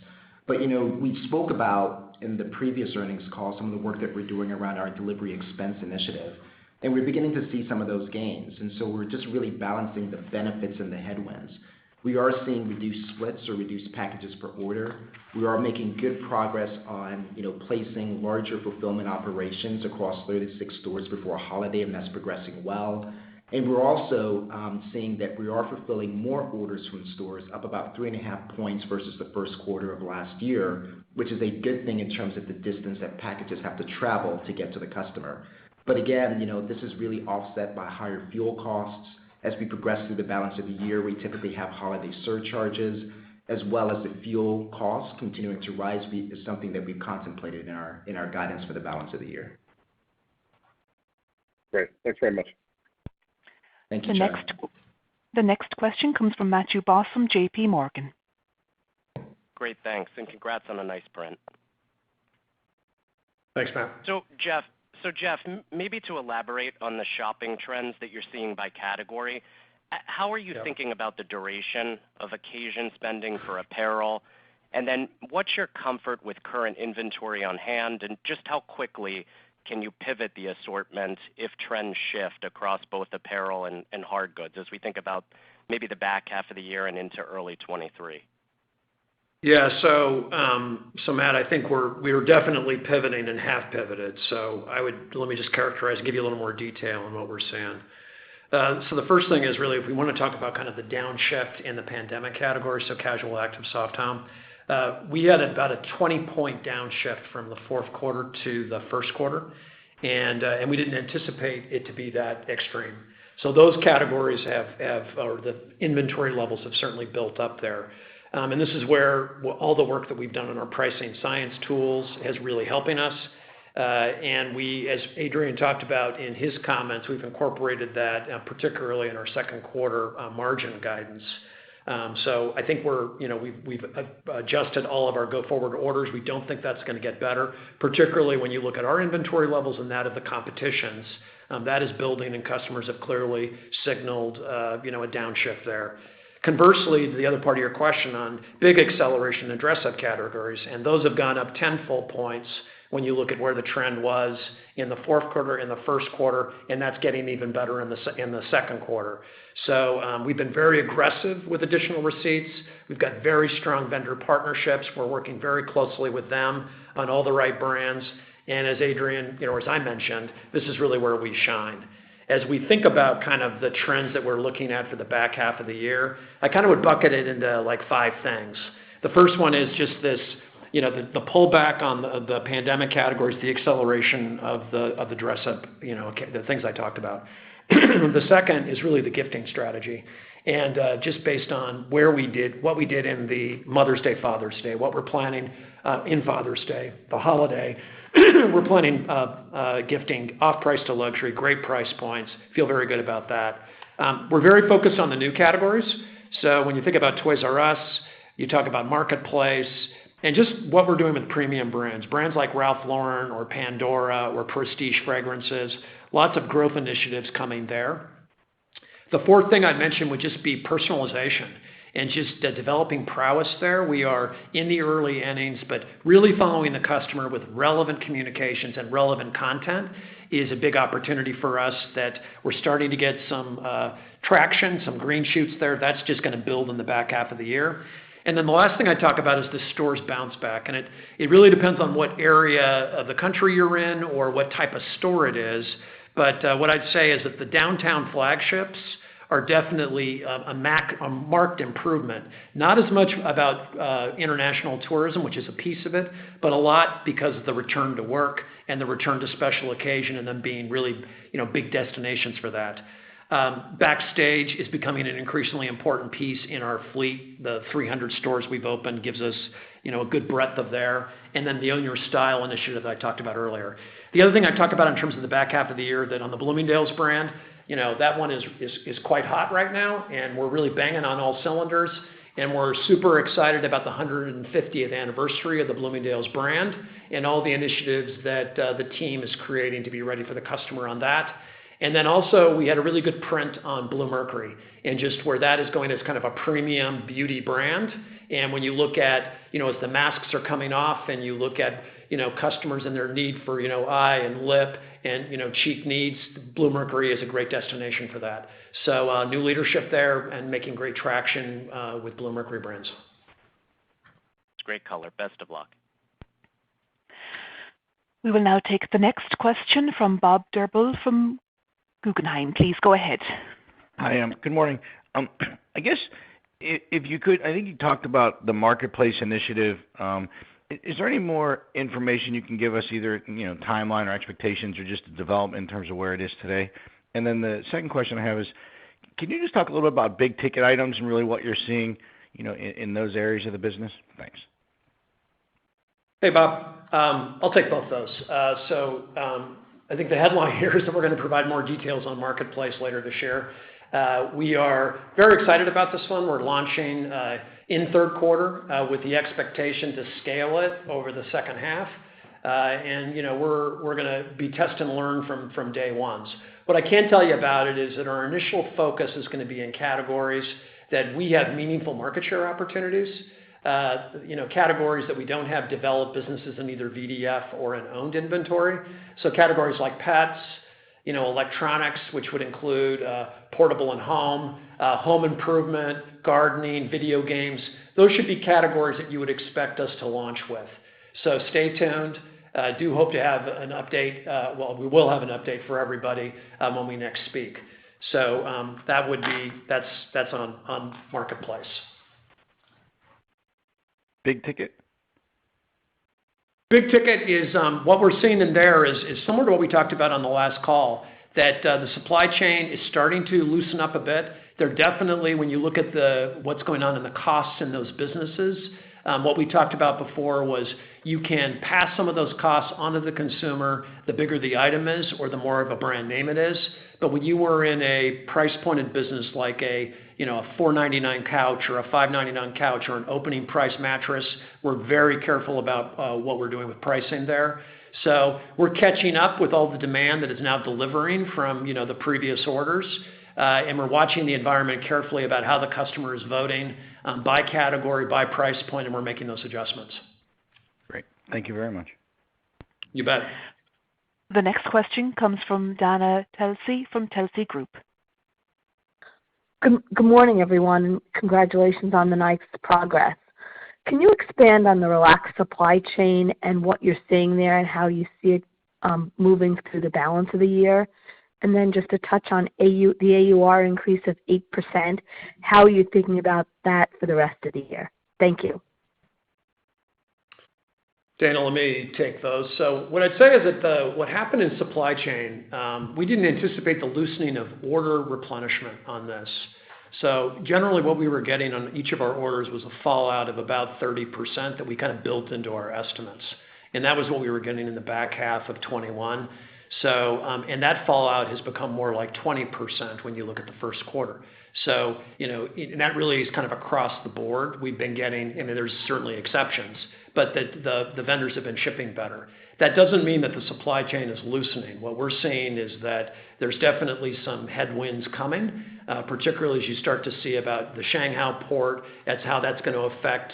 But, we spoke about in the previous earnings call some of the work that we're doing around our delivery expense initiative, and we're beginning to see some of those gains. And so we're just really balancing the benefits and the headwinds. We are seeing reduced splits or reduced packages per order. We are making good progress on, placing larger fulfillment operations across 36 stores before holiday, and that's progressing well. And we're also seeing that we are fulfilling more orders from stores, up about 3.5 points versus the first quarter of last year, which is a good thing in terms of the distance that packages have to travel to get to the customer. But again, this is really offset by higher fuel costs. As we progress through the balance of the year, we typically have holiday surcharges, as well as the fuel costs continuing to rise is something that we've contemplated in our guidance for the balance of the year. Great. Thanks very much. Thank you, Chuck. The next question comes from Matthew Boss from J.P. Morgan. Great, thanks, and congrats on a nice print. Thanks, Matt. So Jeff, maybe to elaborate on the shopping trends that you're seeing by category, how are you thinking about the duration of occasion spending for apparel? And then what's your comfort with current inventory on hand, and just how quickly can you pivot the assortment if trends shift across both apparel and hard goods as we think about maybe the back half of the year and into early 23? Yeah, so Matt, I think we're definitely pivoting and have pivoted. So let me just characterize, give you a little more detail on what we're seeing. So the first thing is really, if we want to talk about kind of the downshift in the pandemic category, so casual, active, soft home, we had about a 20-point downshift from the fourth quarter to the first quarter, and we didn't anticipate it to be that extreme. So those categories or the inventory levels have certainly built up there. And this is where all the work that we've done in our pricing science tools is really helping us. And we, as Adrian talked about in his comments, we've incorporated that particularly in our second quarter margin guidance. So I think we've adjusted all of our go-forward orders. We don't think that's going to get better, particularly when you look at our inventory levels and that of the competition's. That is building, and customers have clearly signaled a downshift there. Conversely, the other part of your question on big acceleration in dress-up categories, and those have gone up 10 full points when you look at where the trend was in the fourth quarter, in the first quarter, and that's getting even better in the second quarter. So we've been very aggressive with additional receipts. We've got very strong vendor partnerships. We're working very closely with them on all the right brands. And as Adrian, as I mentioned, this is really where we shine. As we think about kind of the trends that we're looking at for the back half of the year, I kind of would bucket it into like 5 things. The first one is just this, the pullback on the pandemic categories, the acceleration of the dress up, the things I talked about. The second is really the gifting strategy. And just based on what we did in the Mother's Day, Father's Day, what we're planning in Father's Day, the holiday, we're planning gifting off-price to luxury, great price points, feel very good about that. We're very focused on the new categories. So when you think about Toys R Us, you talk about Marketplace, and just what we're doing with premium brands like Ralph Lauren or Pandora or Prestige Fragrances, lots of growth initiatives coming there. The fourth thing I'd mention would just be personalization and just developing prowess there. We are in the early innings, but really following the customer with relevant communications and relevant content is a big opportunity for us that we're starting to get some traction, some green shoots there. That's just going to build in the back half of the year. And then the last thing I talk about is the store's bounce back. And it really depends on what area of the country you're in or what type of store it is. But what I'd say is that the downtown flagships are definitely a marked improvement. Not as much about international tourism, which is a piece of it, but a lot because of the return to work and the return to special occasion and them being really, big destinations for that. Backstage is becoming an increasingly important piece in our fleet. The 300 stores we've opened gives us, a good breadth of there. And then the Own Your Style initiative that I talked about earlier. The other thing I talked about in terms of the back half of the year, that on the Bloomingdale's brand, that one is quite hot right now, and we're really banging on all cylinders. And we're super excited about the 150th anniversary of the Bloomingdale's brand and all the initiatives that the team is creating to be ready for the customer on that. And then also we had a really good print on Bluemercury and just where that is going as kind of a premium beauty brand. And when you look at, as the masks are coming off and you look at, customers and their need for, eye and lip and, cheek needs, Bluemercury is a great destination for that. So new leadership there and making great traction with Bluemercury brands. It's great color. Best of luck. We will now take the next question from Bob Drbul from Guggenheim. Please go ahead. Hi, good morning. I guess if you could, I think you talked about the marketplace initiative. Is there any more information you can give us, either timeline or expectations, or just the development in terms of where it is today? And then the second question I have is, can you just talk a little bit about big ticket items and really what you're seeing, in those areas of the business? Thanks. Hey, Bob. I'll take both those. I think the headline here is that we're going to provide more details on Marketplace later this year. We are very excited about this one. We're launching in third quarter with the expectation to scale it over the second half. We're going to be test and learn from day ones. What I can tell you about it is that our initial focus is going to be in categories that we have meaningful market share opportunities. Categories that we don't have developed businesses in either VDF or in owned inventory. So categories like pets, electronics, which would include portable and home improvement, gardening, video games. Those should be categories that you would expect us to launch with. So stay tuned. I do hope to have an update. We will have an update for everybody when we next speak. So that's on Marketplace. Big ticket? Big ticket is what we're seeing in there is similar to what we talked about on the last call, that the supply chain is starting to loosen up a bit. They're definitely, when you look at what's going on in the costs in those businesses, what we talked about before was you can pass some of those costs onto the consumer, the bigger the item is or the more of a brand name it is. But when you were in a price-pointed business like a $4.99 couch or a $5.99 couch or an opening price mattress, we're very careful about what we're doing with pricing there. So we're catching up with all the demand that is now delivering from the previous orders, and we're watching the environment carefully about how the customer is voting by category, by price point, and we're making those adjustments. Great. Thank you very much. You bet. The next question comes from Dana Telsey from Telsey Group. Good morning, everyone, and congratulations on the nice progress. Can you expand on the relaxed supply chain and what you're seeing there and how you see it moving through the balance of the year? And then just to touch on the AUR increase of 8%, how are you thinking about that for the rest of the year? Thank you. Dana, let me take those. So what I'd say is that what happened in supply chain, we didn't anticipate the loosening of order replenishment on this. So generally what we were getting on each of our orders was a fallout of about 30% that we kind of built into our estimates. And that was what we were getting in the back half of 21. So, and that fallout has become more like 20% when you look at the first quarter. So, and that really is kind of across the board. We've been getting, there's certainly exceptions, but the vendors have been shipping better. That doesn't mean that the supply chain is loosening. What we're seeing is that there's definitely some headwinds coming, particularly as you start to see about the Shanghai port. That's how that's going to affect,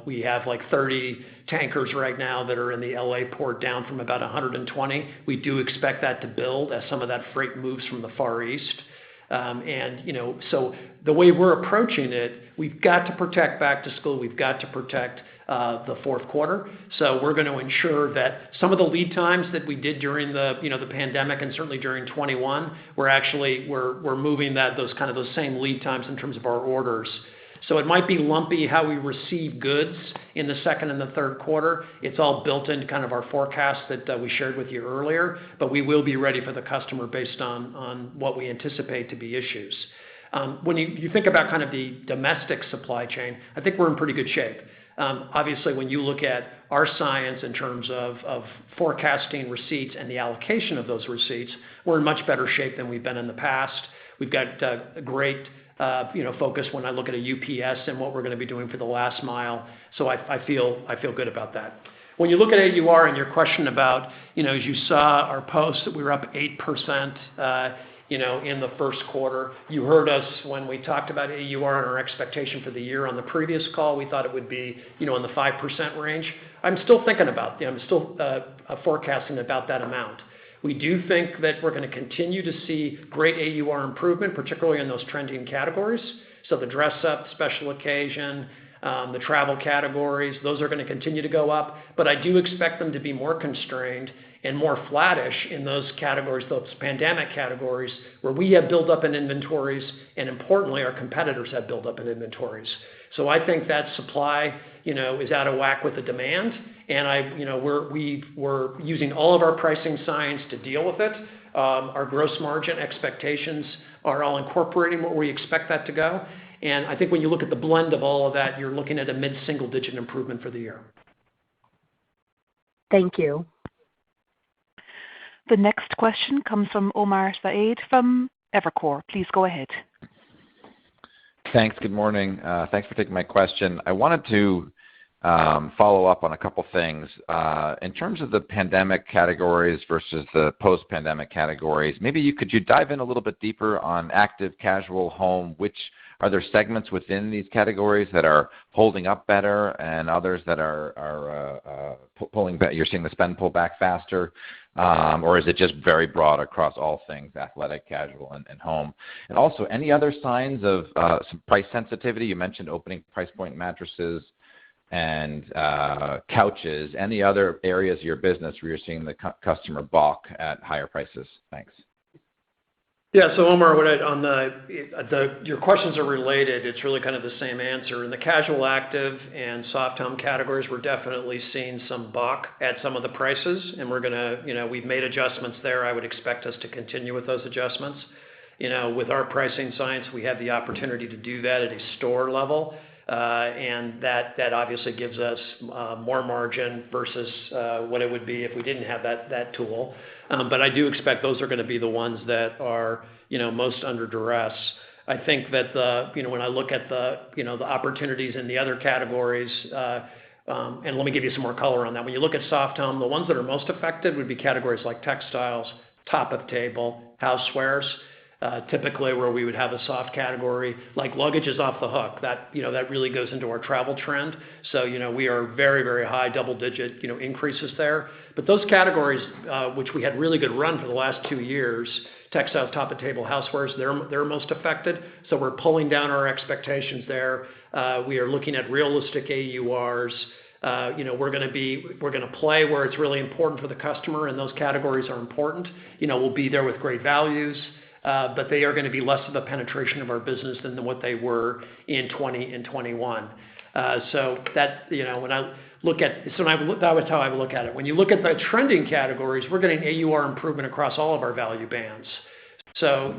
we have like 30 tankers right now that are in the LA port down from about 120. We do expect that to build as some of that freight moves from the Far East. So the way we're approaching it, we've got to protect back to school. We've got to protect the fourth quarter. So we're going to ensure that some of the lead times that we did during the pandemic and certainly during 21, we're moving those same lead times in terms of our orders. So it might be lumpy how we receive goods in the second and the third quarter. It's all built into kind of our forecast that we shared with you earlier, but we will be ready for the customer based on what we anticipate to be issues. When you think about kind of the domestic supply chain, I think we're in pretty good shape. Obviously, when you look at our science in terms of forecasting receipts and the allocation of those receipts, we're in much better shape than we've been in the past. We've got a great focus when I look at a UPS and what we're going to be doing for the last mile. So I feel good about that. When you look at AUR and your question about, as you saw our post that we were up 8%, in the first quarter. You heard us when we talked about AUR and our expectation for the year on the previous call. We thought it would be, in the 5% range. I'm still thinking about, I'm still forecasting about that amount. We do think that we're going to continue to see great AUR improvement, particularly in those trending categories. So the dress up, special occasion, the travel categories, those are going to continue to go up. But I do expect them to be more constrained and more flattish in those categories, those pandemic categories, where we have built up in inventories, and importantly, our competitors have built up in inventories. So I think that supply, is out of whack with the demand, and we're using all of our pricing science to deal with it. Our gross margin expectations are all incorporating where we expect that to go. And I think when you look at the blend of all of that, you're looking at a mid-single-digit improvement for the year. Thank you. The next question comes from Omar Saad from Evercore. Please go ahead. Thanks. Good morning. Thanks for taking my question. I wanted to follow up on a couple things. In terms of the pandemic categories versus the post-pandemic categories, could you dive in a little bit deeper on active, casual, home? Are there segments within these categories that are holding up better and others that are pulling back? You're seeing the spend pull back faster, or is it just very broad across all things, athletic, casual, and home? And also, any other signs of some price sensitivity? You mentioned opening price point mattresses and couches. Any other areas of your business where you're seeing the customer balk at higher prices? Thanks. Yeah, so Omar, your questions are related. It's really kind of the same answer. In the casual, active, and soft home categories, we're definitely seeing some balk at some of the prices, and we've made adjustments there. I would expect us to continue with those adjustments. With our pricing science, we have the opportunity to do that at a store level, and that obviously gives us more margin versus what it would be if we didn't have that tool. But I do expect those are going to be the ones that are, most under duress. I think that when I look at the opportunities in the other categories, and let me give you some more color on that. When you look at soft home, the ones that are most affected would be categories like textiles, top of table, housewares. Typically where we would have a soft category, like luggage is off the hook. That really goes into our travel trend. So, we are very, very high double-digit, increases there. But those categories, which we had really good run for the last 2 years, textiles, top of table, housewares, they're most affected. So we're pulling down our expectations there. We are looking at realistic AURs. We're going to play where it's really important for the customer, and those categories are important. We'll be there with great values. But they are going to be less of a penetration of our business than what they were in 20 and 21. So that, when I look at, that was how I would look at it. When you look at the trending categories, we're getting AUR improvement across all of our value bands. So,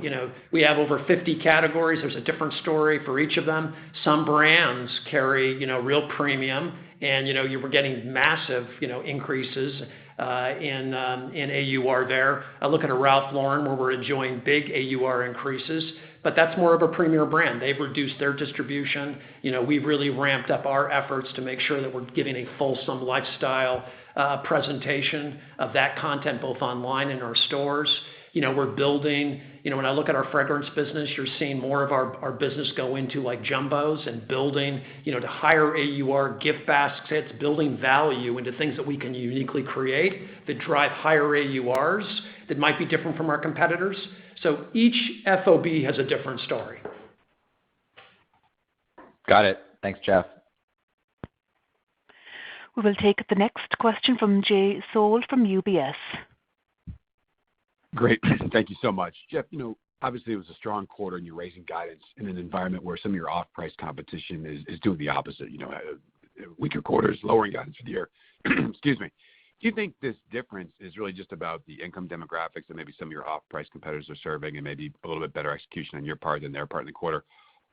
we have over 50 categories. There's a different story for each of them. Some brands carry, real premium, and, you were getting massive, increases in AUR there. I look at a Ralph Lauren where we're enjoying big AUR increases, but that's more of a premier brand. They've reduced their distribution. We've really ramped up our efforts to make sure that we're giving a fulsome lifestyle presentation of that content both online and in our stores. We're building, when I look at our fragrance business, you're seeing more of our business go into like jumbos and building, to higher AUR gift baskets, building value into things that we can uniquely create that drive higher AURs that might be different from our competitors. So each FOB has a different story. Got it. Thanks, Jeff. We will take the next question from Jay Sole from UBS. Great. Thank you so much. Jeff, obviously it was a strong quarter and you're raising guidance in an environment where some of your off-price competition is doing the opposite, weaker quarters, lowering guidance for the year. Excuse me. Do you think this difference is really just about the income demographics that maybe some of your off-price competitors are serving and maybe a little bit better execution on your part than their part in the quarter?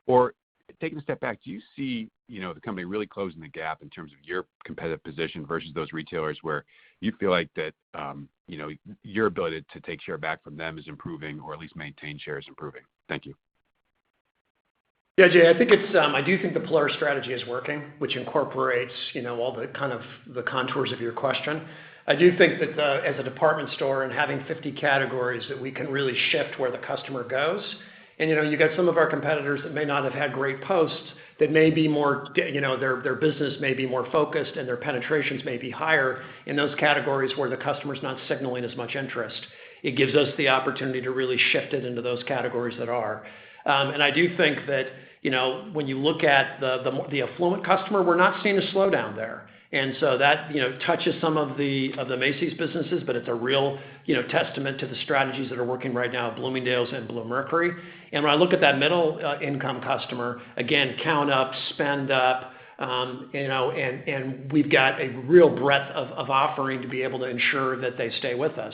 Or taking a step back, do you see, the company really closing the gap in terms of your competitive position versus those retailers where you feel like that, your ability to take share back from them is improving or at least maintain share is improving? Thank you. Yeah, Jay, I think I do think the Polaris strategy is working, which incorporates, all the kind of the contours of your question. I do think that as a department store and having 50 categories that we can really shift where the customer goes. And, you got some of our competitors that may not have had great posts that may be more, their business may be more focused and their penetrations may be higher in those categories where the customer's not signaling as much interest. It gives us the opportunity to really shift it into those categories that are. And I do think that, when you look at the affluent customer, we're not seeing a slowdown there. And so that, touches some of the Macy's businesses, but it's a real, testament to the strategies that are working right now at Bloomingdale's and Bluemercury. And when I look at that middle income customer, again, count up, spend up, and we've got a real breadth of offering to be able to ensure that they stay with us.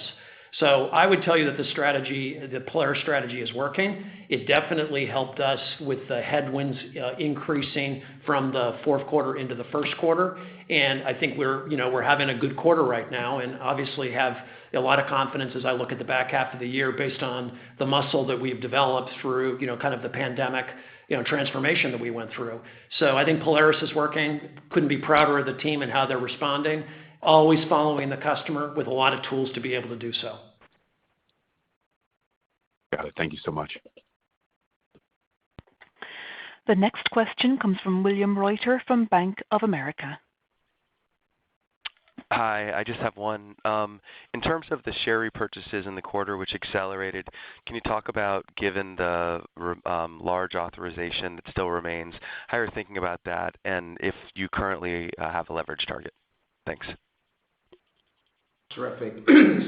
So I would tell you that the Polaris strategy is working. It definitely helped us with the headwinds increasing from the fourth quarter into the first quarter. And I think we're having a good quarter right now and obviously have a lot of confidence as I look at the back half of the year based on the muscle that we've developed through, kind of the pandemic, transformation that we went through. So I think Polaris is working. Couldn't be prouder of the team and how they're responding. Always following the customer with a lot of tools to be able to do so. Got it. Thank you so much. The next question comes from William Reuter from Bank of America. Hi, I just have one. In terms of the share repurchases in the quarter, which accelerated, can you talk about, given the large authorization that still remains, how you're thinking about that and if you currently have a leverage target? Thanks. Terrific.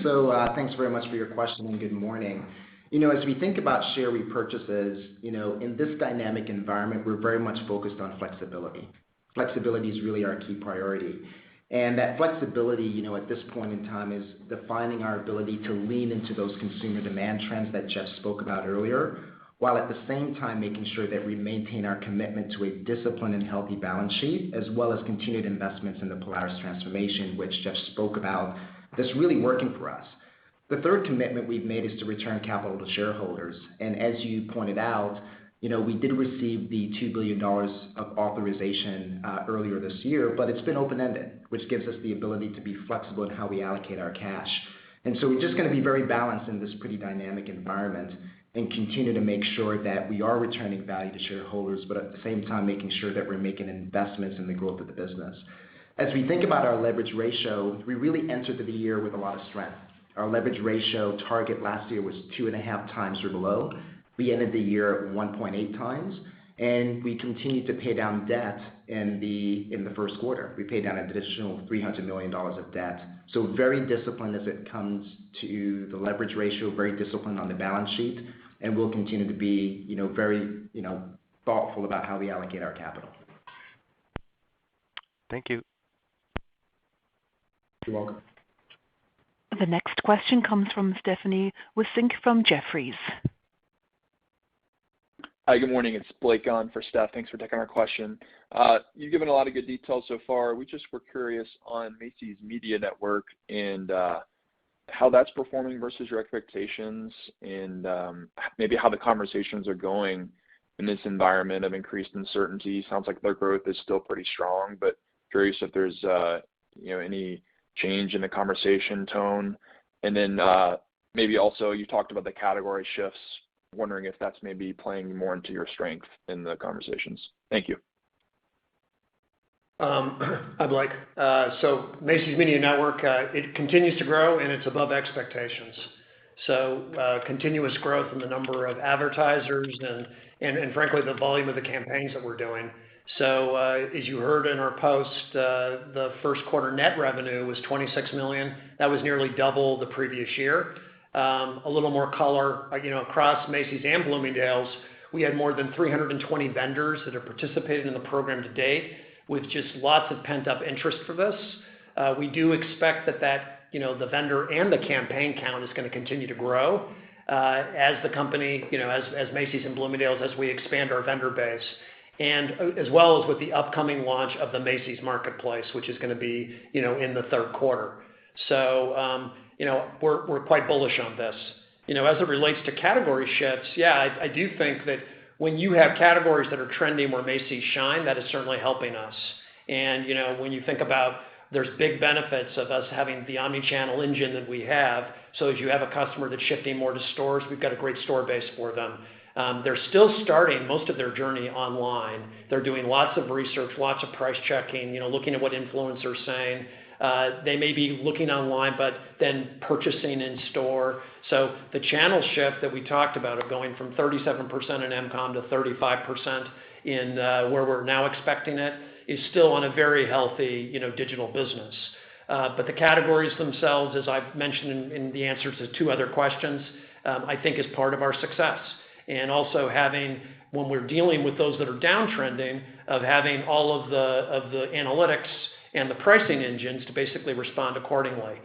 So thanks very much for your question and good morning. As we think about share repurchases, in this dynamic environment, we're very much focused on flexibility. Flexibility is really our key priority. And that flexibility, at this point in time is defining our ability to lean into those consumer demand trends that Jeff spoke about earlier, while at the same time making sure that we maintain our commitment to a disciplined and healthy balance sheet, as well as continued investments in the Polaris transformation, which Jeff spoke about, that's really working for us. The third commitment we've made is to return capital to shareholders. And as you pointed out, we did receive the $2 billion of authorization earlier this year, but it's been open-ended, which gives us the ability to be flexible in how we allocate our cash. And so we're just going to be very balanced in this pretty dynamic environment and continue to make sure that we are returning value to shareholders, but at the same time making sure that we're making investments in the growth of the business. As we think about our leverage ratio, we really entered the year with a lot of strength. Our leverage ratio target last year was 2.5 times or below. We ended the year at 1.8 times, and we continued to pay down debt in the first quarter. We paid down an additional $300 million of debt. So very disciplined as it comes to the leverage ratio, very disciplined on the balance sheet, and we'll continue to be, very, thoughtful about how we allocate our capital. Thank you. You're welcome. The next question comes from Stephanie Wissink from Jefferies. Hi, good morning. It's Blake on for Steph. Thanks for taking our question. You've given a lot of good details so far. We just were curious on Macy's Media Network and how that's performing versus your expectations and maybe how the conversations are going in this environment of increased uncertainty. Sounds like their growth is still pretty strong, but curious if there's any change in the conversation tone. And then maybe also you talked about the category shifts. Wondering if that's maybe playing more into your strength in the conversations. Thank you. Hi, Blake. So Macy's Media Network, it continues to grow, and it's above expectations. So continuous growth in the number of advertisers and frankly, the volume of the campaigns that we're doing. So as you heard in our post, the first quarter net revenue was $26 million. That was nearly double the previous year. A little more color, across Macy's and Bloomingdale's, we had more than 320 vendors that have participated in the program to date, with just lots of pent-up interest for this. We do expect that the vendor and the campaign count is going to continue to grow as the company, as Macy's and Bloomingdale's, as we expand our vendor base, and as well as with the upcoming launch of the Macy's Marketplace, which is going to be, in the third quarter. So, we're quite bullish on this. As it relates to category shifts, I do think that when you have categories that are trending where Macy's shine, that is certainly helping us. And, when you think about there's big benefits of us having the omni-channel engine that we have. So as you have a customer that's shifting more to stores, we've got a great store base for them. They're still starting most of their journey online. They're doing lots of research, lots of price checking, looking at what influencers are saying. They may be looking online, but then purchasing in store. So the channel shift that we talked about of going from 37% in MCOM to 35% in where we're now expecting it is still on a very healthy, digital business. But the categories themselves, as I've mentioned in the answers to two other questions, I think is part of our success. And also having, when we're dealing with those that are downtrending, of having all of the analytics and the pricing engines to basically respond accordingly.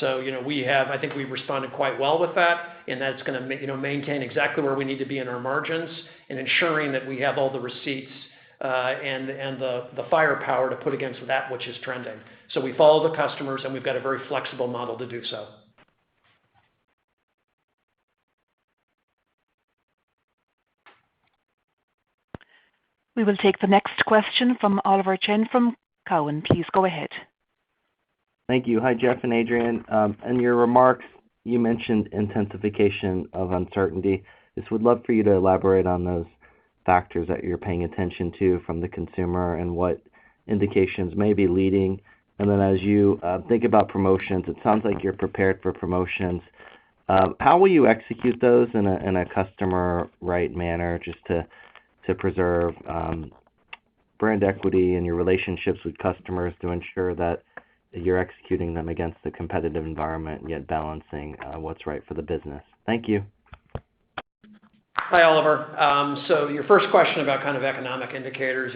So, I think we've responded quite well with that, and that's going to, maintain exactly where we need to be in our margins and ensuring that we have all the receipts and the firepower to put against that which is trending. So we follow the customers, and we've got a very flexible model to do so. We will take the next question from Oliver Chen from Cowen. Please go ahead. Thank you. Hi, Jeff and Adrian. In your remarks, you mentioned intensification of uncertainty. Just would love for you to elaborate on those factors that you're paying attention to from the consumer and what indications may be leading. And then as you think about promotions, it sounds like you're prepared for promotions. How will you execute those in a customer right manner just to preserve brand equity and your relationships with customers to ensure that you're executing them against the competitive environment, yet balancing what's right for the business? Thank you. Hi, Oliver. So your first question about kind of economic indicators,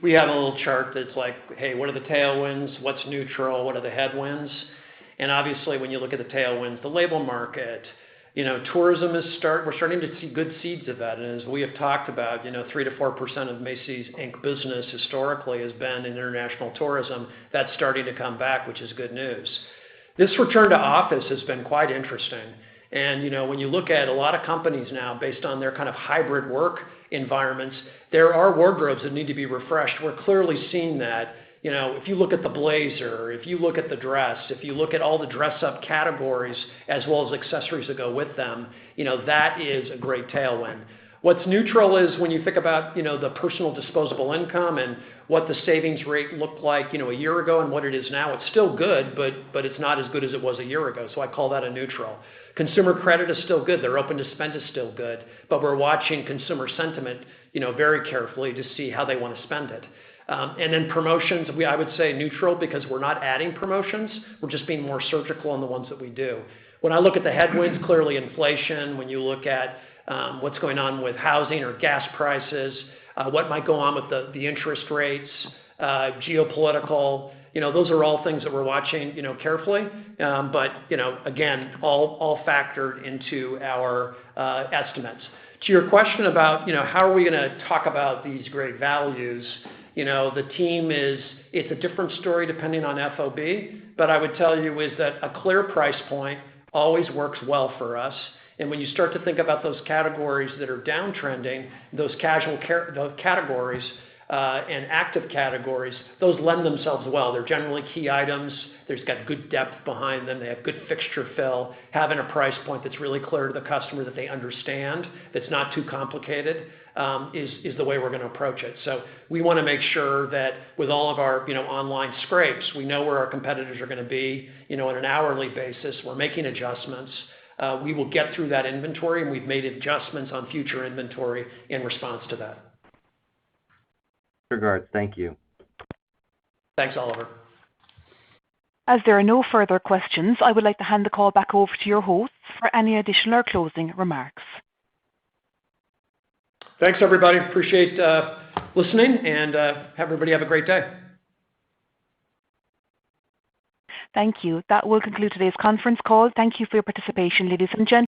we have a little chart that's like, hey, what are the tailwinds? What's neutral? What are the headwinds? And obviously, when you look at the tailwinds, the label market, tourism we're starting to see good seeds of that. And as we have talked about, 3 to 4% of Macy's Inc. business historically has been in international tourism. That's starting to come back, which is good news. This return to office has been quite interesting. And, when you look at a lot of companies now, based on their kind of hybrid work environments, there are wardrobes that need to be refreshed. We're clearly seeing that. If you look at the blazer, if you look at the dress, if you look at all the dress-up categories as well as accessories that go with them, that is a great tailwind. What's neutral is when you think about, the personal disposable income and what the savings rate looked like, a year ago and what it is now. It's still good, but it's not as good as it was a year ago. So I call that a neutral. Consumer credit is still good. Their open to spend is still good, but we're watching consumer sentiment, very carefully to see how they want to spend it. And then promotions, I would say neutral because we're not adding promotions. We're just being more surgical on the ones that we do. When I look at the headwinds, clearly inflation, when you look at what's going on with housing or gas prices, what might go on with the interest rates, geopolitical, those are all things that we're watching, carefully. But, again, all factored into our estimates. To your question about, how are we going to talk about these great values, the team it's a different story depending on FOB, but I would tell you is that a clear price point always works well for us. And when you start to think about those categories that are downtrending, those categories, and active categories, those lend themselves well. They're generally key items. There's got good depth behind them. They have good fixture fill. Having a price point that's really clear to the customer that they understand, that's not too complicated, is the way we're going to approach it. So we want to make sure that with all of our online scrapes, we know where our competitors are going to be on an hourly basis. We're making adjustments. We will get through that inventory, and we've made adjustments on future inventory in response to that. Regards. Thank you. Thanks, Oliver. As there are no further questions, I would like to hand the call back over to your hosts for any additional or closing remarks. Thanks, everybody. Appreciate listening, and everybody have a great day. Thank you. That will conclude today's conference call. Thank you for your participation, ladies and gentlemen.